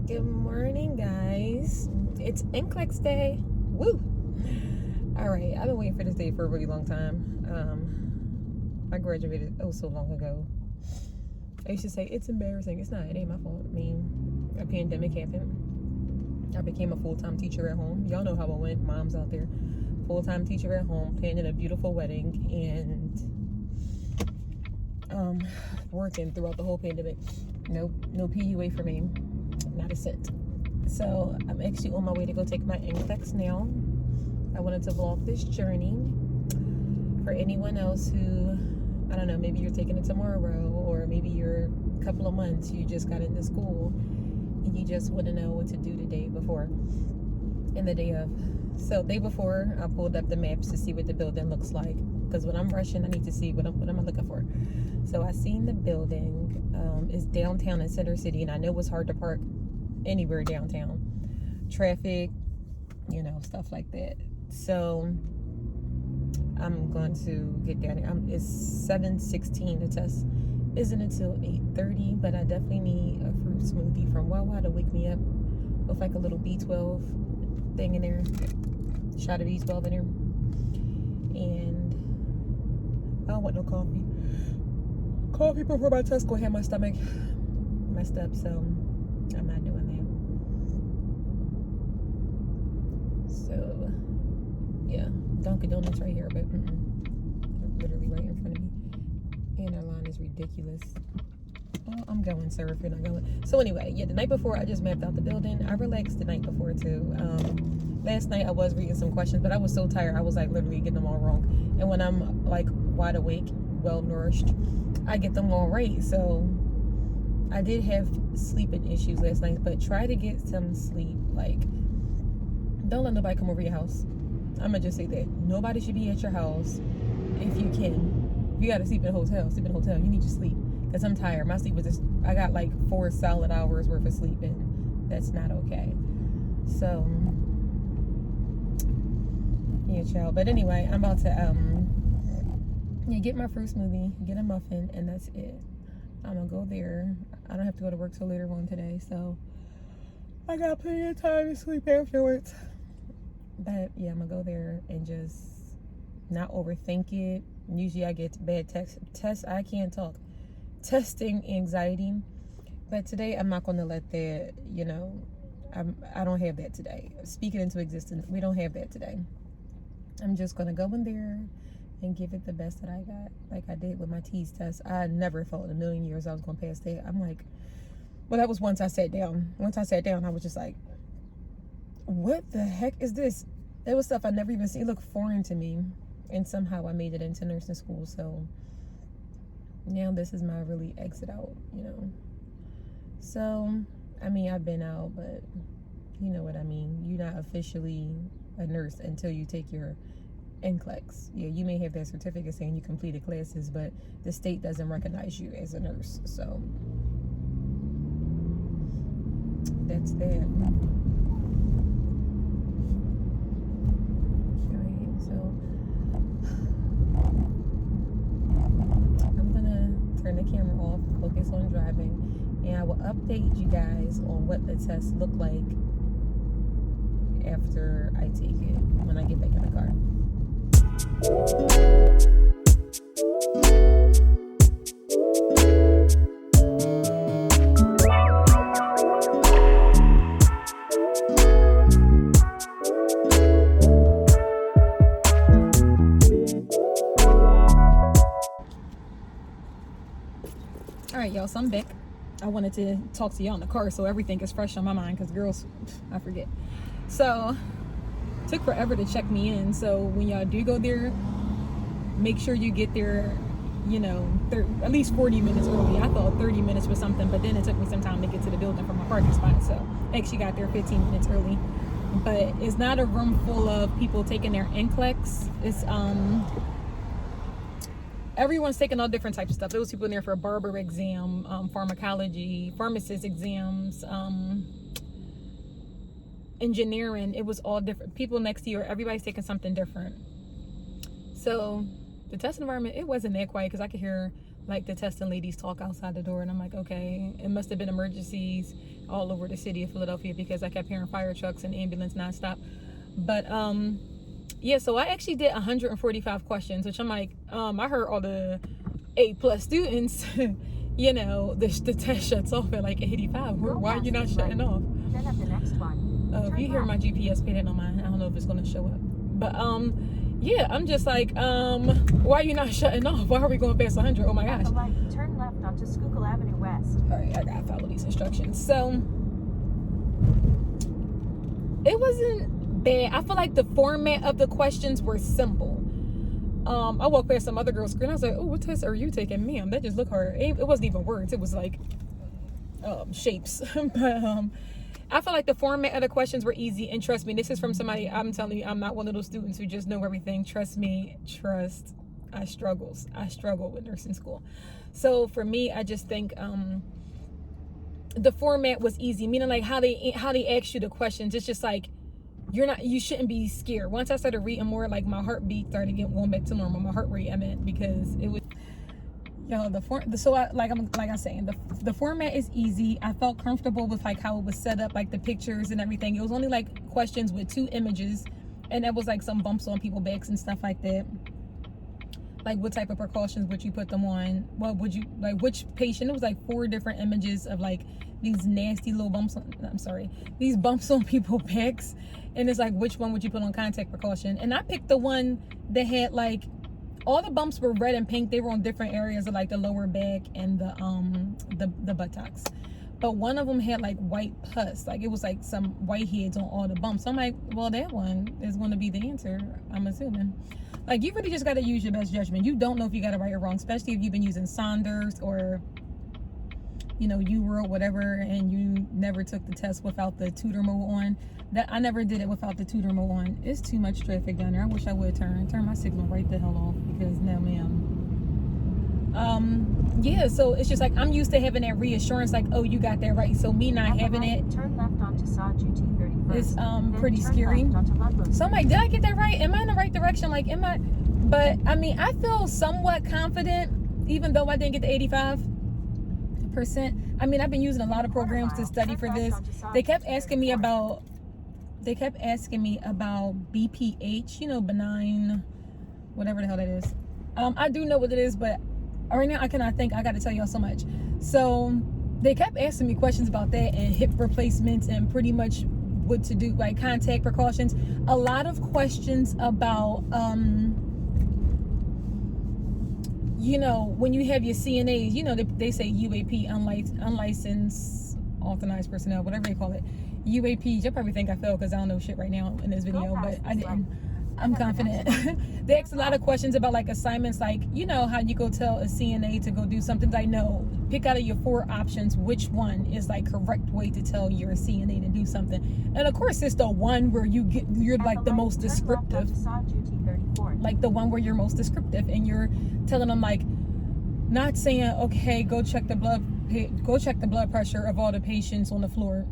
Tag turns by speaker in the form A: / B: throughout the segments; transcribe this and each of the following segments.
A: Good morning, guys. It's Nclex day. Woo! All right, I've been waiting for this day for a really long time. I graduated so long ago. I used to say it's embarrassing. It's not. It ain't my fault. I mean, a pandemic happened. I became a full-time teacher at home. Y'all know how it went. Moms out there, full-time teacher at home, planning a beautiful wedding, and working throughout the whole pandemic. No PUA for me. Not a cent. So I'm actually on my way to go take my Nclex now. I wanted to vlog this journey for anyone else who, I don't know, maybe you're taking it tomorrow, or maybe you're a couple of months, you just got into school and you just want to know what to do the day before and the day of. So day before, I pulled up the maps to see what the building looks like, because when I'm rushing, I need to see what am I looking for. So I seen the building. It's downtown in Center City, and I know it's hard to park anywhere downtown. Traffic, stuff like that. So I'm going to get down there. It's 7:16. The test isn't until 8:30, but I definitely need a fruit smoothie from Wawa to wake me up with like a little B12 thing in there, shot of B12 in there. And I don't want no coffee. Coffee before my test gonna have my stomach messed up, so I'm not doing that. So yeah, Dunkin' Donuts right here, but literally right in front of me, and our line is ridiculous. Oh, I'm going, sir, if you're not going. So anyway, yeah, the night before I just mapped out the building. I relaxed the night before too. Last night I was reading some questions, but I was so tired. I was like literally getting them all wrong. And when I'm like wide awake, well nourished, I get them all right. So I did have sleeping issues last night, but try to get some sleep. Like, don't let nobody come over your house. I'm gonna just say that nobody should be at your house if you can. If you gotta sleep in a hotel, sleep in a hotel. You need your sleep, because I'm tired. My sleep was just, I got like 4 solid hours worth of sleep, and that's not okay. So yeah, child. But anyway, I'm about to get my fruit smoothie, get a muffin, and that's it. I'm gonna go there. I don't have to go to work till later on today, so I got plenty of time to sleep afterwards. But yeah, I'm gonna go there and just not overthink it. Usually I get bad I can't talk. Testing anxiety. But today I'm not gonna let that, I don't have that today. Speaking into existence, we don't have that today. I'm just gonna go in there and give it the best that I got, like I did with my TEAS test. I never thought in a million years I was gonna pass that. I'm like, well, that was once I sat down. Once I sat down, I was just like, what the heck is this? It was stuff I never even seen. It looked foreign to me, and somehow I made it into nursing school. So now this is my really exit out, So, I mean, I've been out, but you know what I mean. You're not officially a nurse until you take your Nclex. Yeah, you may have that certificate saying you completed classes, but the state doesn't recognize you as a nurse. So that's that. Alright, so I'm gonna turn the camera off, focus on driving, and I will update you guys on what the test looked like after I take it, when I get back in the car. All right, y'all, so I'm back. I wanted to talk to y'all in the car so everything is fresh on my mind, because girls, I forget. So took forever to check me in. So when y'all do go there, make sure you get there, at least 40 minutes early. I thought 30 minutes was something, but then it took me some time to get to the building from my parking spot. So I actually got there 15 minutes early. But it's not a room full of people taking their Nclex. It's everyone's taking all different types of stuff. There was people in there for a barber exam, pharmacology, pharmacist exams, engineering. It was all different. People next to you, everybody's taking something different. So the test environment, it wasn't that quiet, because I could hear like the testing ladies talk outside the door, and I'm like, okay, it must have been emergencies, all over the city of Philadelphia because I kept hearing fire trucks and ambulance nonstop. But yeah, so I actually did 145 questions, which I'm like, I heard all the A+ students, you know, the test shuts off at like 85. Why are you not shutting off?
B: Then at the next one.
A: If you hear my GPS pay that on mine, I don't know if it's gonna show up. But yeah, I'm just like, why are you not shutting off? Why are we going past 100? Oh my gosh.
B: Turn left onto Schuylkill Avenue West.
A: All right, I gotta follow these instructions. So it wasn't bad. I feel like the format of the questions were simple. I walked past some other girl's screen. I was like, oh, what test are you taking? Ma'am, that just looked hard. It wasn't even words. It was like shapes. But I feel like the format of the questions were easy. And trust me, this is from somebody, I'm telling you, I'm not one of those students who just know everything. Trust me, I struggle with nursing school. So for me, I just think the format was easy, meaning like how they ask you the questions. It's just like, you shouldn't be scared. Once I started reading more, like my heartbeat started going back to normal. My heart rate, I meant, because it was, the format is easy. I felt comfortable with like how it was set up, like the pictures and everything. It was only like questions with 2 images, and that was like some bumps on people's backs and stuff like that. Like what type of precautions would you put them on? What would you, like which patient? It was like 4 different images of like these nasty little bumps these bumps on people's backs, and it's like, which one would you put on contact precaution? And I picked the one that had like, all the bumps were red and pink. They were on different areas of like the lower back and the buttocks. But one of them had like white pus. Like it was like some whiteheads on all the bumps. So I'm like, well, that one is going to be the answer, I'm assuming. Like, you really just got to use your best judgment. You don't know if you got it right or wrong, especially if you've been using Saunders or, you know, Uworld, whatever, and you never took the test without the tutor mode on. That I never did it without the tutor mode on. It's too much traffic down there. I wish I would turn my signal right the hell off, because no, ma'am. Yeah, so it's just like, I'm used to having that reassurance, like, oh, you got that right. So me not having it,
B: turn left onto Saunders 31st.
A: It's pretty scary. So I'm like, did I get that right? Am I in the right direction? Like, am I? But I mean, I feel somewhat confident, even though I didn't get the 85%. I mean, I've been using a lot of programs to study for this. They kept asking me about BPH, you know, benign, whatever the hell that is. I do know what it is, but right now I cannot think. I got to tell y'all so much. So they kept asking me questions about that and hip replacements and pretty much what to do, like contact precautions. A lot of questions about, you know, when you have your CNAs, you know, they say UAP, unlicensed authorized personnel, whatever they call it. UAP, you'll probably think I failed because I don't know shit right now in this video, but I didn't. I'm confident. They asked a lot of questions about like assignments, like, you know, how you go tell a CNA to go do something. I know, pick out of your 4 options which one is like correct way to tell your CNA to do something. And of course, it's the one where you're like the most descriptive, like the one where you're most descriptive, and you're telling them, like, not saying, okay, go check the blood pressure of all the patients on the floor.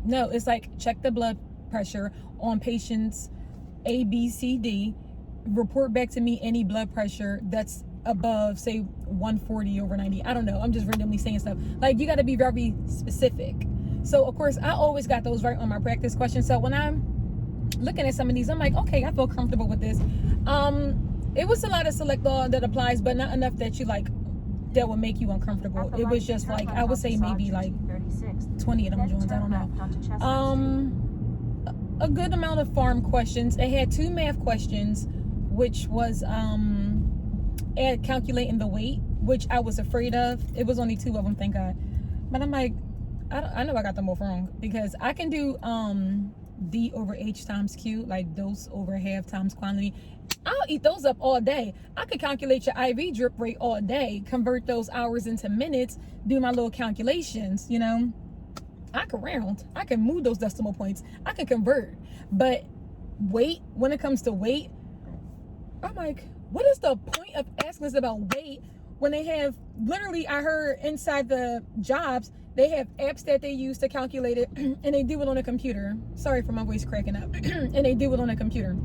A: No, it's like, check the blood pressure on patients A, B, C, D, report back to me any blood pressure that's above, say, 140 over 90. I don't know. I'm just randomly saying stuff. Like, you got to be very specific. So, of course, I always got those right on my practice questions. So, when I'm looking at some of these, I'm like, okay, I feel comfortable with this. It was a lot of select all that applies, but not enough that you, like, that would make you uncomfortable. It was just, like, I would say maybe, like, 20 of them joints. I don't know. A good amount of farm questions. It had 2 math questions, which was calculating the weight, which I was afraid of. It was only 2 of them, thank God. But I'm like, I know I got them both wrong, because I can do D over H times Q, like dose over half times quantity. I'll eat those up all day. I could calculate your IV drip rate all day, convert those hours into minutes, do my little calculations, you know. I can round. I can move those decimal points. I can convert. But weight, when it comes to weight, I'm like, what is the point of asking us about weight when they have, literally, I heard inside the jobs, they have apps that they use to calculate it, and they do it on a computer. Sorry for my voice cracking up. And they do it on a computer.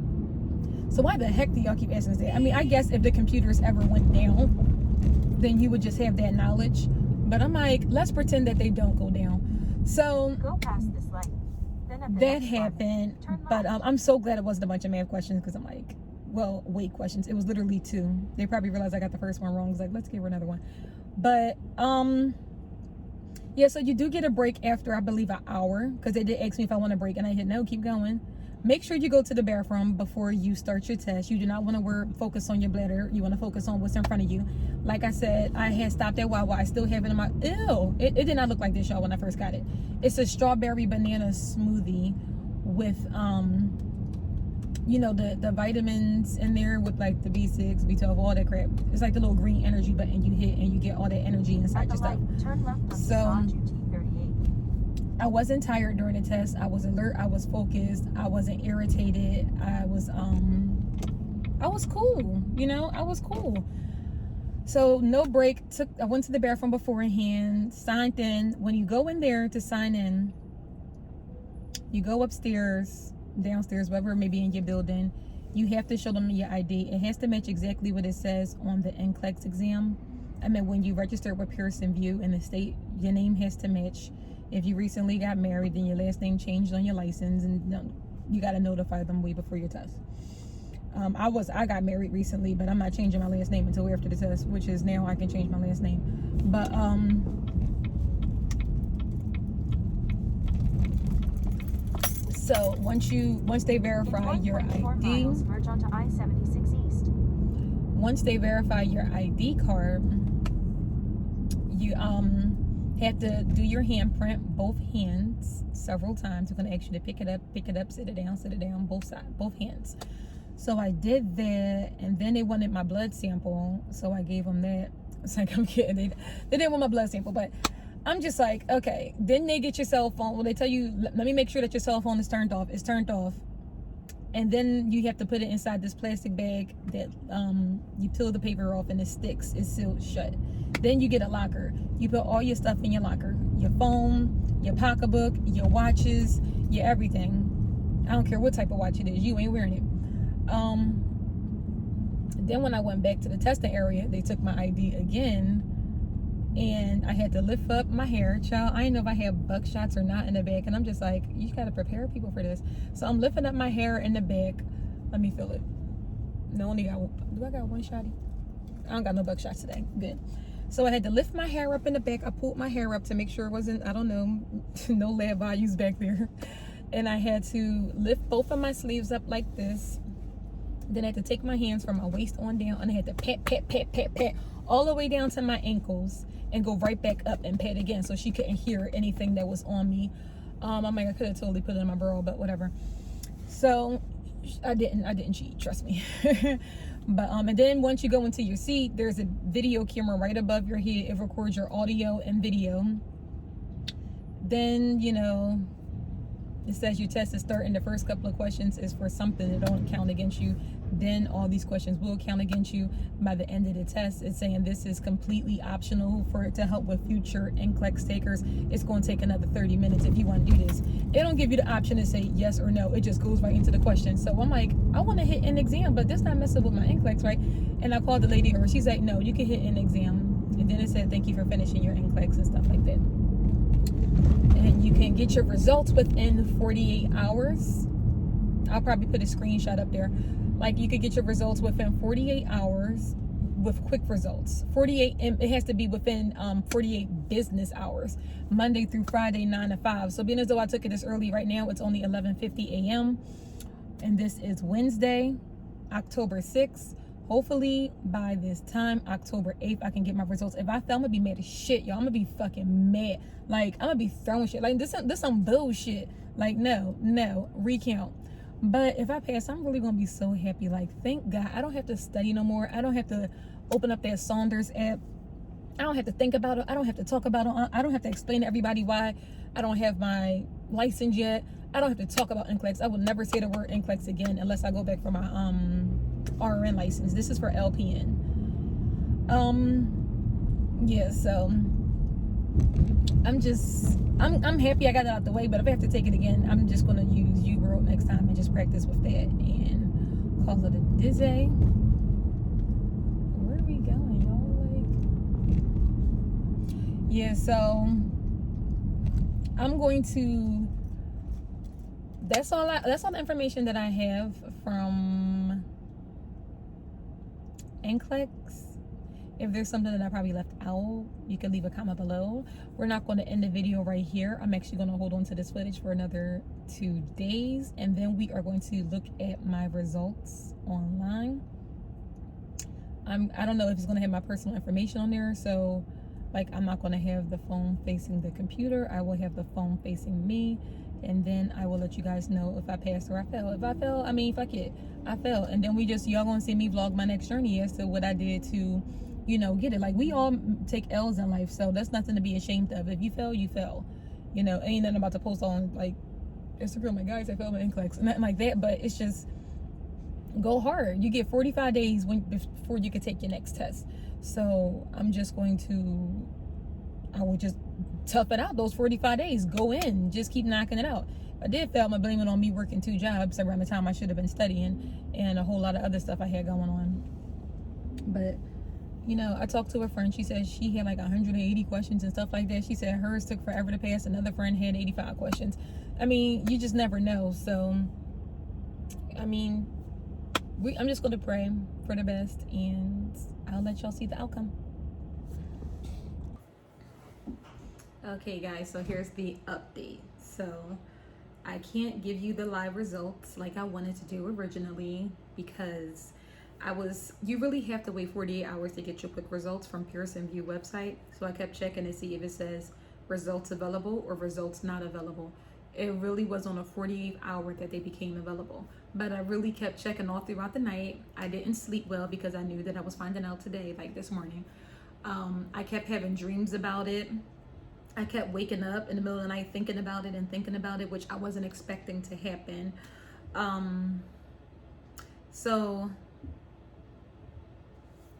A: So why the heck do y'all keep asking us that? I mean, I guess if the computers ever went down, then you would just have that knowledge. But I'm like, let's pretend that they don't go down. So
B: Go past this light. Then at the
A: that
B: next one,
A: happened,
B: turn
A: but
B: left.
A: I'm so glad it wasn't a bunch of math questions, because I'm like, well, weight questions. It was literally 2. They probably realized I got the first one wrong. It's like, let's give her another one. But yeah, so you do get a break after, I believe, an hour, because they did ask me if I want a break, and I hit no, keep going. Make sure you go to the bathroom before you start your test. You do not want to focus on your bladder. You want to focus on what's in front of you. Like I said, I had stopped at Wawa. I still have it in my, ew, it did not look like this, y'all, when I first got it. It's a strawberry banana smoothie with you know, the vitamins in there, with like the B6, B12, all that crap. It's like the little green energy button you hit, and you get all that energy inside
B: At
A: your
B: the
A: stuff.
B: light, turn left onto
A: So
B: Saunders 38.
A: I wasn't tired during the test. I was alert. I was focused. I wasn't irritated. I was cool. You know, I was cool. So no break. I went to the bathroom beforehand, signed in. When you go in there to sign in, you go upstairs, downstairs, wherever it may be in your building. You have to show them your ID. It has to match exactly what it says on the Nclex exam. I mean, when you register with Pearson VUE in the state, your name has to match. If you recently got married, then your last name changed on your license, and you got to notify them way before your test. I got married recently, but I'm not changing my last name until after the test, which is now I can change my last name. But so once they verify your ID,
B: miles, merge onto I-76 East.
A: once they verify your ID card, you have to do your handprint, both hands, several times. They're going to ask you to pick it up, sit it down, both sides, both hands. So I did that, and then they wanted my blood sample, so I gave them that. It's like, I'm kidding. They didn't want my blood sample, but I'm just like, okay. Then they get your cell phone. Well, they tell you, let me make sure that your cell phone is turned off. It's turned off. And then you have to put it inside this plastic bag that you peel the paper off and it sticks. It's sealed shut. Then you get a locker. You put all your stuff in your locker. Your phone, your pocketbook, your watches, your everything. I don't care what type of watch it is. You ain't wearing it. Then when I went back to the testing area, they took my ID again. And I had to lift up my hair. Child, I didn't know if I had buckshots or not in the back. And I'm just like, you got to prepare people for this. So I'm lifting up my hair in the back. Let me feel it. No, do I got one shotty? I don't got no buckshots today. Good. So I had to lift my hair up in the back. I pulled my hair up to make sure it wasn't, I don't know, no lab values back there. And I had to lift both of my sleeves up like this. Then I had to take my hands from my waist on down. And I had to pat all the way down to my ankles. And go right back up and pat again, so she couldn't hear anything that was on me. I'm like, I could have totally put it in my bra, but whatever. So I didn't cheat, trust me. But and then once you go into your seat, there's a video camera right above your head. It records your audio and video. Then, you know, it says your test is starting. The first couple of questions is for something that don't count against you. Then all these questions will count against you by the end of the test. It's saying this is completely optional for it to help with future Nclex takers. It's going to take another 30 minutes if you want to do this. It don't give you the option to say yes or no. It just goes right into the question. So I'm like, I want to hit an exam, but this not messing with my Nclex, right? And I called the lady over. She's like, no, you can hit an exam. And then it said, thank you for finishing your Nclex and stuff like that. And you can get your results within 48 hours. I'll probably put a screenshot up there. Like, you could get your results within 48 hours with quick results. 48, and it has to be within 48 business hours, Monday through Friday, 9 to 5. So being as though I took it this early, right now it's only 11:50 a.m. and this is Wednesday, October 6th. Hopefully by this time, October 8th, I can get my results. If I fail, I'm gonna be mad as shit, y'all. I'm gonna be fucking mad. Like, I'm gonna be throwing shit. Like, this some bullshit. Like, no, recount. But if I pass, I'm really gonna be so happy. Like, thank God, I don't have to study no more. I don't have to open up that Saunders app. I don't have to think about it. I don't have to talk about it. I don't have to explain to everybody why I don't have my license yet. I don't have to talk about Nclex. I will never say the word Nclex again unless I go back for my RN license. This is for LPN. Yeah, so I'm happy I got it out the way, but if I have to take it again, I'm just gonna use Uworld next time and just practice with that and call it a dizzy. Where are we going, y'all? Like, yeah, so I'm going to, that's all the information that I have from Nclex. If there's something that I probably left out, you can leave a comment below. We're not going to end the video right here. I'm actually going to hold on to this footage for another 2 days, and then we are going to look at my results online. I don't know if it's going to have my personal information on there, so like I'm not going to have the phone facing the computer. I will have the phone facing me, and then I will let you guys know if I passed or I failed. If I fail, I mean, fuck it, I failed. And then y'all gonna see me vlog my next journey as to what I did to, you know, get it. Like, we all take L's in life, so that's nothing to be ashamed of. If you fail, you fail. You know, ain't nothing about to post on like Instagram, like, guys, I failed my Nclex, nothing like that. But it's just, go hard. You get 45 days before you can take your next test. So I'm just going to, I will just tough it out those 45 days. Go in, just keep knocking it out. If I did fail, I'm gonna blame it on me working 2 jobs around the time I should have been studying, and a whole lot of other stuff I had going on. But you know, I talked to a friend. She said she had like 180 questions and stuff like that. She said hers took forever to pass. Another friend had 85 questions. I mean, you just never know. So I mean, I'm just going to pray for the best, and I'll let y'all see the outcome. Okay, guys, so here's the update. So I can't give you the live results like I wanted to do originally, because you really have to wait 48 hours to get your quick results from Pearson VUE website. So I kept checking to see if it says results available or results not available. It really was on a 48-hour that they became available. But I really kept checking all throughout the night. I didn't sleep well because I knew that I was finding out today, like this morning. I kept having dreams about it. I kept waking up in the middle of the night thinking about it, which I wasn't expecting to happen. So,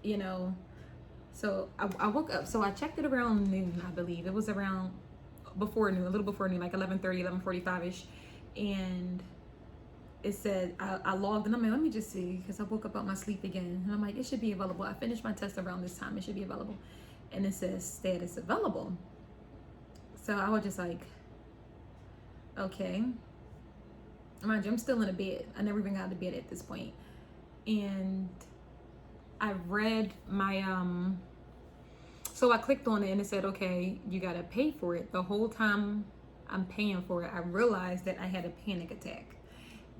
A: you know, so I woke up. So I checked it around noon, I believe. It was around before noon, a little before noon, like 11:30, 11:45-ish. And it said, I logged, and I'm like, let me just see, because I woke up out my sleep again. And I'm like, it should be available. I finished my test around this time. It should be available. And it says status available. So I was just like, okay. Mind you, I'm still in a bed. I never even got out of bed at this point. And I read my, so I clicked on it, and it said, okay, you got to pay for it. The whole time I'm paying for it, I realized that I had a panic attack.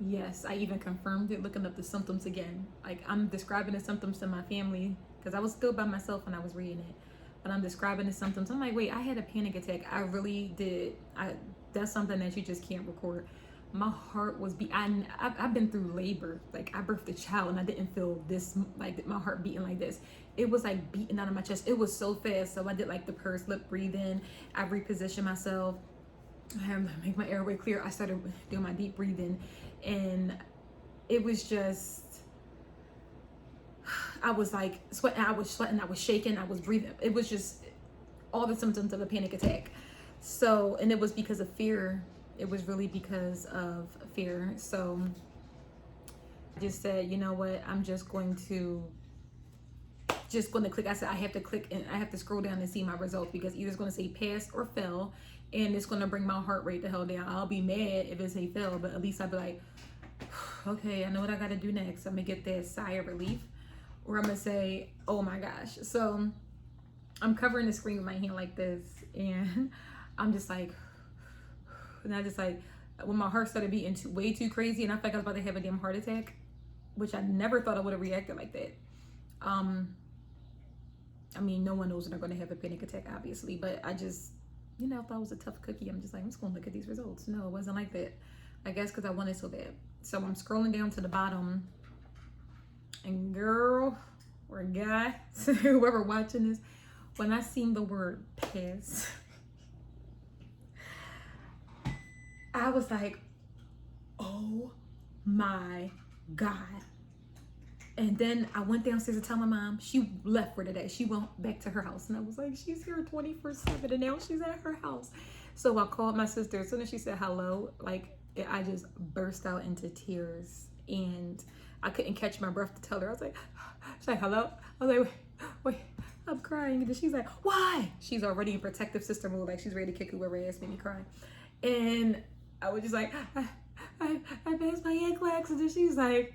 A: Yes, I even confirmed it looking up the symptoms again. Like, I'm describing the symptoms to my family because I was still by myself when I was reading it. But I'm describing the symptoms. I'm like, wait, I had a panic attack. I really did. That's something that you just can't record. My heart was I've been through labor. Like, I birthed a child and I didn't feel this, like my heart beating like this. It was like beating out of my chest. It was so fast. So I did like the pursed lip breathing. I repositioned myself. I had to make my airway clear. I started doing my deep breathing, and it was just, I was like sweating. I was shaking. I was breathing. It was just all the symptoms of a panic attack. So, and it was because of fear. It was really because of fear. So I just said, you know what? I'm just going to click. I said, I have to click, and I have to scroll down and see my results, because either it's going to say pass or fail, and it's going to bring my heart rate the hell down. I'll be mad if it say fail, but at least I'll be like, okay, I know what I got to do next. I'm going to get that sigh of relief, or I'm going to say, oh my gosh. So I'm covering the screen with my hand like this, and I'm just like, and I just like, when my heart started beating way too crazy, and I felt like I was about to have a damn heart attack, which I never thought I would have reacted like that. I mean, no one knows when they're going to have a panic attack, obviously, but I just, you know, if I was a tough cookie, I'm just like, I'm just going to look at these results. No, it wasn't like that. I guess because I wanted so bad. So I'm scrolling down to the bottom, and girl or guy, whoever watching this, when I seen the word pass, I was like, oh my God. And then I went downstairs to tell my mom. She left for today. She went back to her house. And I was like, she's here 24/7, and now she's at her house. So I called my sister. As soon as she said hello, like, I just burst out into tears. And I couldn't catch my breath to tell her. I was like, she's like, hello? I was like, wait. I'm crying. And she's like, why? She's already in protective sister mode, like she's ready to kick whoever ass made me cry. And I was just like, I passed my Nclex, and then she's like,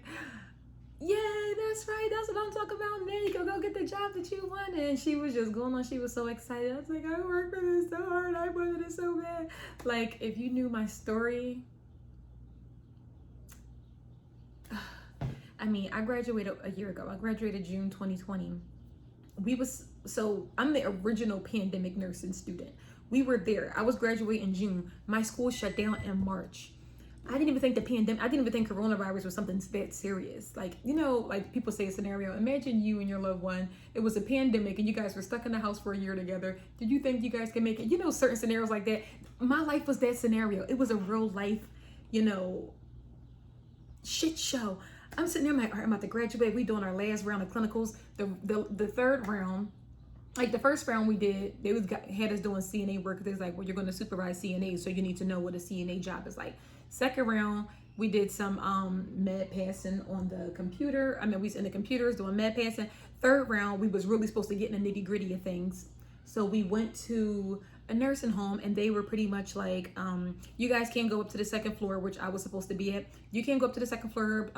A: yeah, that's right. That's what I'm talking about. Now you can go get the job that you want. And she was just going on. She was so excited. I was like, I worked for this so hard. I wanted it so bad. Like, if you knew my story. I mean, I graduated a year ago. I graduated June 2020. I'm the original pandemic nursing student. We were there. I was graduating in June. My school shut down in March. I didn't even think I didn't even think coronavirus was something that serious. Like, you know, like people say a scenario, imagine you and your loved one, it was a pandemic and you guys were stuck in the house for a year together. Did you think you guys can make it? You know, certain scenarios like that. My life was that scenario. It was a real life, you know, shit show. I'm sitting there, I'm like, all right, I'm about to graduate. We doing our last round of clinicals. The third round, like the first round we did, had us doing CNA work. They was like, well, you're going to supervise CNA, so you need to know what a CNA job is like. Second round, we did some med passing on the computer. I mean, we was in the computers doing med passing. Third round, we was really supposed to get in the nitty gritty of things. So we went to a nursing home, and they were pretty much like, you guys can't go up to the second floor, which I was supposed to be at. You can't go up to the second floor.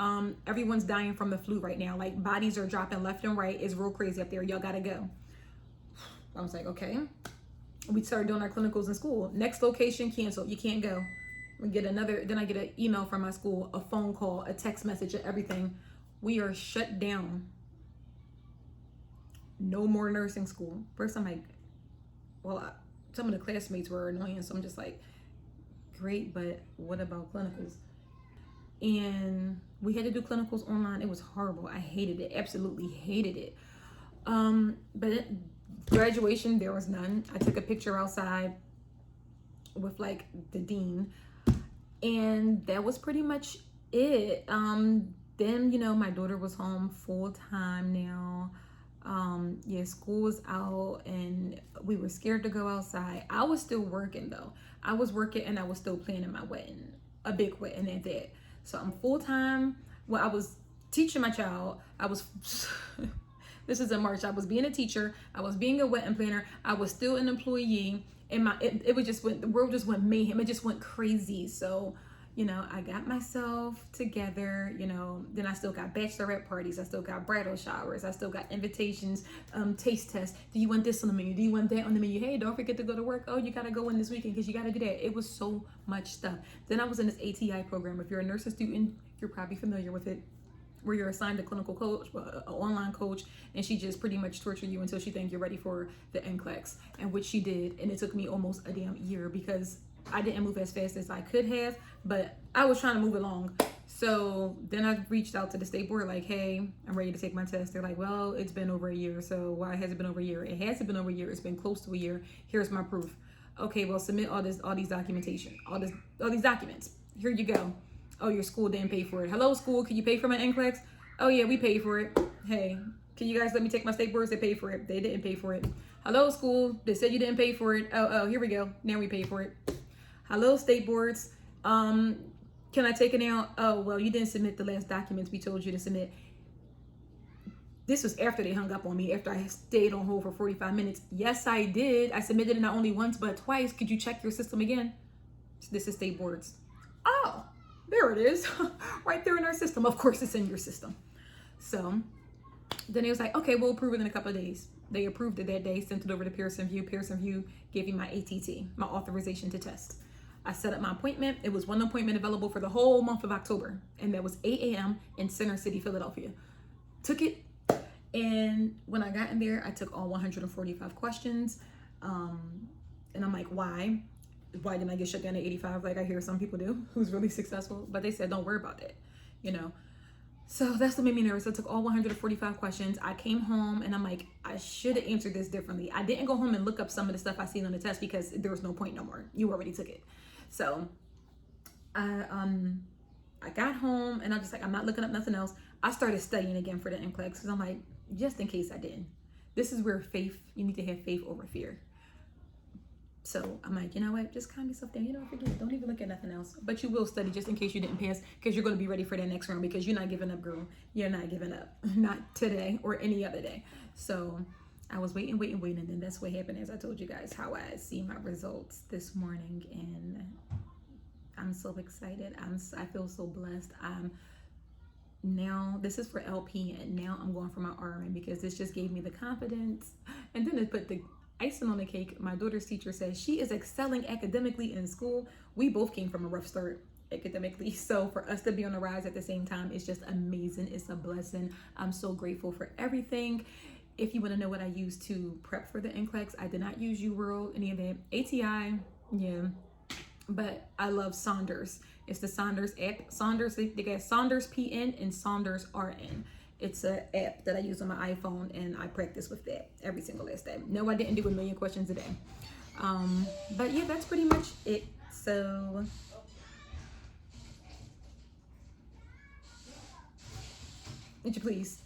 A: Everyone's dying from the flu right now. Like, bodies are dropping left and right. It's real crazy up there. Y'all gotta go. I was like, okay. We started doing our clinicals in school. Next location canceled. You can't go. Then I get an email from my school, a phone call, a text message, everything. We are shut down. No more nursing school. First, I'm like, well, some of the classmates were annoying, so I'm just like, great, but what about clinicals? And we had to do clinicals online. It was horrible. I hated it. Absolutely hated it. But graduation, there was none. I took a picture outside with like the dean, and that was pretty much it. Then, you know, my daughter was home full time now. Yeah, school was out and we were scared to go outside. I was still working though. I was working and I was still planning my wedding, a big wedding at that. So I'm full time. Well, I was teaching my child. This is in March. I was being a teacher. I was being a wedding planner. I was still an employee, and the world just went mayhem. It just went crazy. So, you know, I got myself together, you know, then I still got bachelorette parties. I still got bridal showers. I still got invitations, taste tests. Do you want this on the menu? Do you want that on the menu? Hey, don't forget to go to work. Oh, you got to go in this weekend because you got to do that. It was so much stuff. Then I was in this ATI program. If you're a nursing student, you're probably familiar with it, where you're assigned a clinical coach, an online coach, and she just pretty much torture you until she thinks you're ready for the Nclex, and which she did. And it took me almost a damn year because I didn't move as fast as I could have, but I was trying to move along. So then I reached out to the state board like, hey, I'm ready to take my test. They're like, well, it's been over a year. So why has it been over a year? It hasn't been over a year. It's been close to a year. Here's my proof. Okay, well, submit all these documentation, all these documents. Here you go. Oh, your school didn't pay for it. Hello, school, can you pay for my Nclex? Oh yeah, we paid for it. Hey, can you guys let me take my state boards? They paid for it. They didn't pay for it. Hello, school, they said you didn't pay for it. Oh, here we go. Now we pay for it. Hello, state boards. Can I take it now? Oh, well, you didn't submit the last documents we told you to submit. This was after they hung up on me, after I stayed on hold for 45 minutes. Yes, I did. I submitted it not only once, but twice. Could you check your system again? This is state boards. Oh, there it is. Right there in our system. Of course, it's in your system. So then it was like, okay, we'll approve it in a couple of days. They approved it that day, sent it over to Pearson VUE. Pearson VUE gave me my ATT, my authorization to test. I set up my appointment. It was one appointment available for the whole month of October, and that was 8 a.m. in Center City, Philadelphia. Took it, and when I got in there, I took all 145 questions, and I'm like, why? Why didn't I get shut down at 85 like I hear some people do, who's really successful? But they said, don't worry about that, you know? So that's what made me nervous. I took all 145 questions. I came home and I'm like, I should have answered this differently. I didn't go home and look up some of the stuff I seen on the test because there was no point no more. You already took it. So I got home and I was just like, I'm not looking up nothing else. I started studying again for the Nclex because I'm like, just in case I didn't. This is where you need to have faith over fear. So I'm like, you know what? Just calm yourself down. You don't forget. Don't even look at nothing else. But you will study just in case you didn't pass, because you're going to be ready for that next round, because you're not giving up, girl. You're not giving up. Not today or any other day. So I was waiting, and then that's what happened. As I told you guys, how I see my results this morning, and I'm so excited. I feel so blessed. Now this is for LP, and now I'm going for my RN because this just gave me the confidence. And then to put the icing on the cake, my daughter's teacher says she is excelling academically in school. We both came from a rough start academically, so for us to be on the rise at the same time is just amazing. It's a blessing. I'm so grateful for everything. If you want to know what I used to prep for the Nclex, I did not use Uworld, any of that. ATI, yeah, but I love Saunders. It's the Saunders app. Saunders, they got Saunders PN and Saunders RN. It's an app that I use on my iPhone, and I practice with that every single last day. No, I didn't do a million questions a day. But yeah, that's pretty much it. So would you please?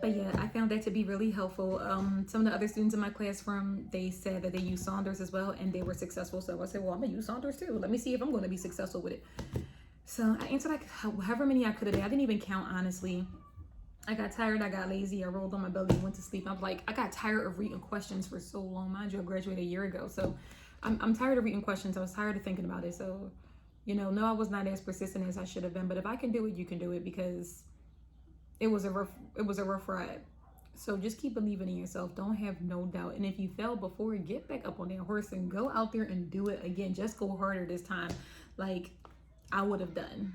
A: But yeah, I found that to be really helpful. Some of the other students in my classroom, they said that they use Saunders as well, and they were successful. So I said, well, I'm gonna use Saunders too. Let me see if I'm gonna be successful with it. So I answered like however many I could a day. I didn't even count, honestly. I got tired, I got lazy, I rolled on my belly and went to sleep. I'm like, I got tired of reading questions for so long. Mind you, I graduated a year ago. So I'm tired of reading questions. I was tired of thinking about it. So, you know, no, I was not as persistent as I should have been. But if I can do it, you can do it, because it was a rough ride. So just keep believing in yourself. Don't have no doubt. And if you fell before, get back up on that horse and go out there and do it again. Just go harder this time, like I would have done.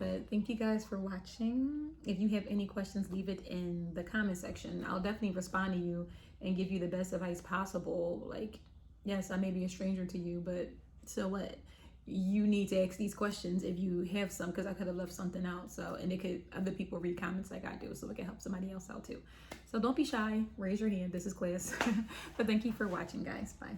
A: But thank you guys for watching. If you have any questions, leave it in the comment section. I'll definitely respond to you and give you the best advice possible. Like, yes, I may be a stranger to you, but so what? You need to ask these questions if you have some, because I could have left something out. So, and it could, other people read comments like I do, so it can help somebody else out too. So don't be shy, raise your hand. This is class. But thank you for watching, guys. Bye.